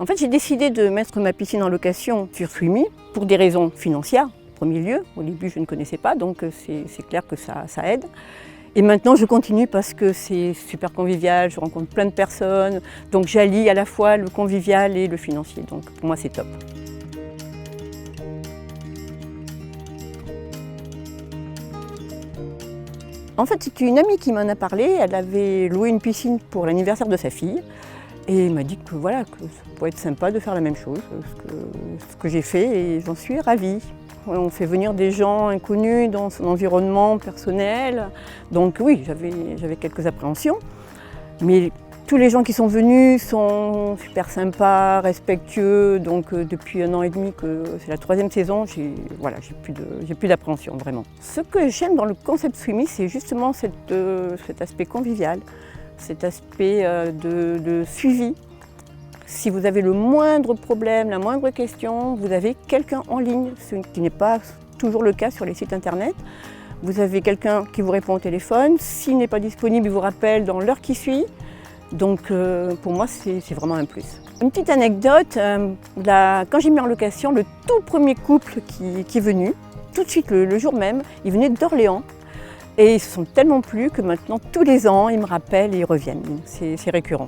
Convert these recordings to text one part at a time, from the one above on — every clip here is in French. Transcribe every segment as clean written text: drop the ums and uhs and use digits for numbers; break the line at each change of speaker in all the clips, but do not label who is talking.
En fait, j'ai décidé de mettre ma piscine en location sur Swimmy pour des raisons financières, en premier lieu. Au début, je ne connaissais pas, donc c'est clair que ça aide. Et maintenant, je continue parce que c'est super convivial, je rencontre plein de personnes, donc j'allie à la fois le convivial et le financier. Donc pour moi, c'est top. En fait, c'est une amie qui m'en a parlé. Elle avait loué une piscine pour l'anniversaire de sa fille. Et elle m'a dit que, voilà, que ça pourrait être sympa de faire la même chose, ce que j'ai fait, et j'en suis ravie. On fait venir des gens inconnus dans son environnement personnel. Donc oui, j'avais quelques appréhensions. Mais tous les gens qui sont venus sont super sympas, respectueux. Donc depuis 1 an et demi, que c'est la 3e saison, j'ai plus d'appréhension vraiment. Ce que j'aime dans le concept Swimmy, c'est justement cet aspect convivial, cet aspect de suivi. Si vous avez le moindre problème, la moindre question, vous avez quelqu'un en ligne, ce qui n'est pas toujours le cas sur les sites internet. Vous avez quelqu'un qui vous répond au téléphone. S'il n'est pas disponible, il vous rappelle dans l'heure qui suit. Donc pour moi, c'est vraiment un plus. Une petite anecdote, quand j'ai mis en location, le tout premier couple qui est venu, tout de suite le jour même, il venait d'Orléans. Et ils se sont tellement plu que maintenant, tous les ans, ils me rappellent et ils reviennent. C'est récurrent.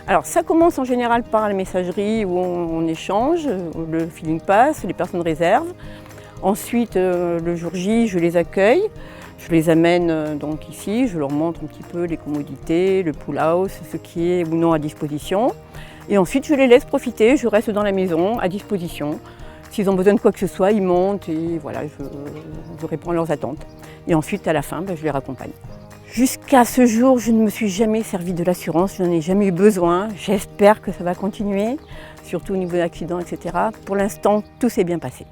Alors ça commence en général par la messagerie où on échange, le feeling passe, les personnes réservent. Ensuite, le jour J, je les accueille, je les amène donc ici, je leur montre un petit peu les commodités, le pool house, ce qui est ou non à disposition. Et ensuite, je les laisse profiter, je reste dans la maison à disposition. S'ils ont besoin de quoi que ce soit, ils montent et voilà, je réponds à leurs attentes. Et ensuite, à la fin, je les raccompagne. Jusqu'à ce jour, je ne me suis jamais servi de l'assurance, je n'en ai jamais eu besoin. J'espère que ça va continuer, surtout au niveau d'accidents, etc. Pour l'instant, tout s'est bien passé.